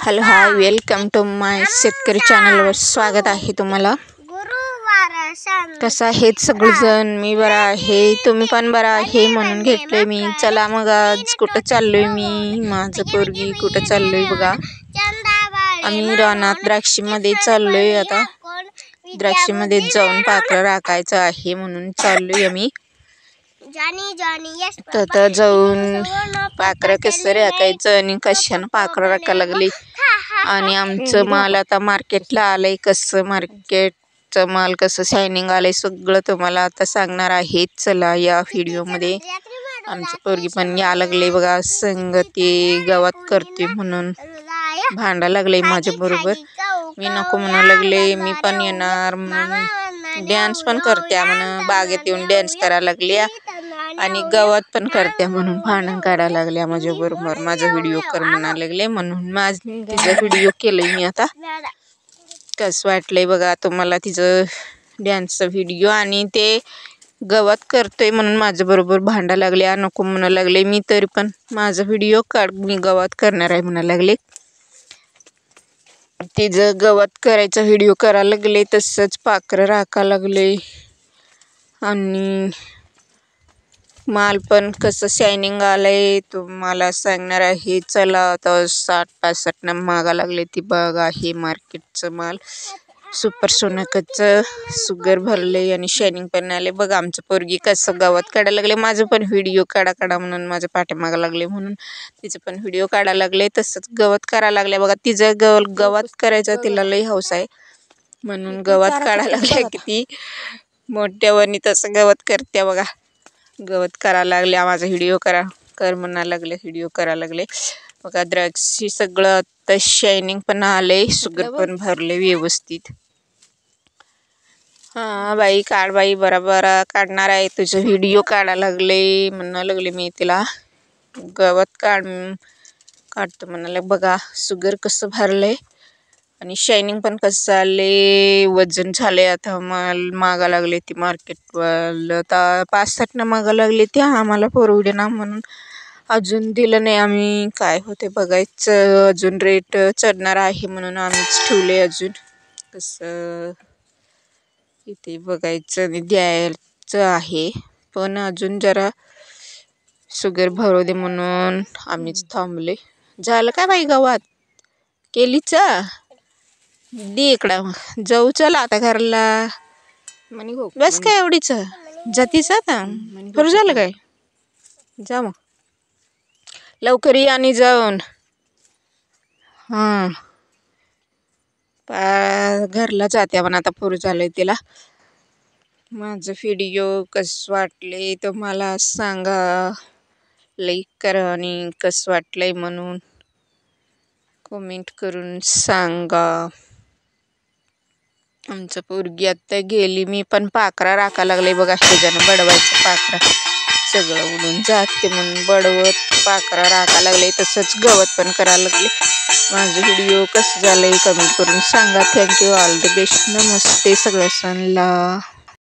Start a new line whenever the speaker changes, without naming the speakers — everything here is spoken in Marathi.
हॅलो हाय, वेलकम टू माय शेतकरी चॅनलवर स्वागत आहे तुम्हाला. कसं आहेत सगळेजण? मी बरा आहे, तुम्ही पण बरा आहे म्हणून घेतले मी. चला मग आज कुठं चाललोय मी, माझं पोरगी कुठं चाललोय बघा. आम्ही रानात द्राक्षीमध्ये चाललोय. आता द्राक्षीमध्ये जाऊन पाखरं राखायचं आहे म्हणून चाललोय आम्ही. तर जाऊन पाखरं कसं राखायचं आणि कशानं पाखरं राखायला लागली आणि आमचं माल आता मार्केटला आलंय. कसं मार्केटचं माल कसं शायनिंग आलंय सगळं तुम्हाला आता सांगणार आहे. चला या व्हिडिओमध्ये. आमचं पोरगी पण या लागले बघा, संग ते गावात करते म्हणून भांडा लागले माझ्या बरोबर. मी नको म्हणू लागले, मी पण येणार म्हणून डॅन्स पण करत्या म्हणून, बागेत येऊन डॅन्स करायला लागल्या आणि गावात पण करत्या म्हणून भांडण काढायला लागल्या माझ्या बरोबर. माझा व्हिडिओ कर म्हणायला लागले म्हणून तिचा व्हिडिओ केलंय मी. आता कसं वाटलंय बघा तुम्हाला तिचं डॅन्सचा व्हिडिओ. आणि ते गावात करतोय म्हणून माझ्या बरोबर भांडा लागल्या, नको म्हणू लागले. मी तरी पण माझा व्हिडिओ काढ, मी गावात करणार आहे म्हणायला लागले. तिचं गावात करायचा व्हिडिओ करायला लागले, तसंच पाखरं राखायला लागले आणि माल पण कसं शायनिंग आलंय तुम्हाला सांगणार आहे. चला आता 60-65 मागा लागले ती बघा. हे मार्केटचं माल सुपर सोनाकाचं सुगर भरले आणि शायनिंग पण आले बघा. आमचं पोरगी कसं गावात काढायला लागले. माझं पण व्हिडिओ काढा म्हणून माझ्या पाठीमागा लागले म्हणून तिचं पण व्हिडिओ काढायला लागले. तसंच गवत करायला लागले बघा. तिचं गवत करायचं तिला लई हौस आहे म्हणून गवत काढायला लागले. किती मोठ्यावरनी तसं गवत करते बघा. गवत करायला लागले, माझा व्हिडिओ कर म्हणायला लागले, व्हिडिओ करायला लागले बघा. द्राक्षी सगळं आता शायनिंग पण आले, सुगर पण भरले व्यवस्थित. हां बाई काढ बाई, बरोबर काढणार आहे, तुझं व्हिडिओ काढायला लागले म्हणायला लागले मी तिला. गवत काढतो म्हणाले बघा. सुगर कसं भरले आणि शायनिंग पण कसं आले, वजन झाले. आता मागा लागले ती मार्केटवाला. आता 5-6 मागा लागले ते आम्हाला परवडे ना म्हणून अजून दिलं नाही आम्ही. काय होते बघायचं, अजून रेट चढणार आहे म्हणून आम्हीच ठेवले. अजून कसं इथे बघायचं आणि द्यायचं आहे, पण अजून जरा सुगर भरू दे म्हणून आम्हीच थांबले. झालं का बाई गवात केलीच? दे इकडं जाऊ. चला आता घरला. बस काय एवढीच जातीच आता बरं झालं काय? जा मग लवकर या आणि जाऊन हां घरला जाते पण आता पुरं झालंय तिला. माझं व्हिडिओ कसं वाटले तुम्हाला सांगा, लाईक करा आणि कसं वाटलंय म्हणून कमेंट करून सांगा. आमचं पोरगी आता गेली, मी पण पाखरा राखायला लागले बघा. ह्याच्यानं बडवायचं पाखरा सगळं उडून जाते म्हणून बडवत पाखरा राखायला लागले. तसंच गवत पण करायला लागले. माझं व्हिडिओ कसं झालंय कमेंट करून सांगा. थँक्यू, ऑल द बेस्ट, नमस्ते सगळ्यांना.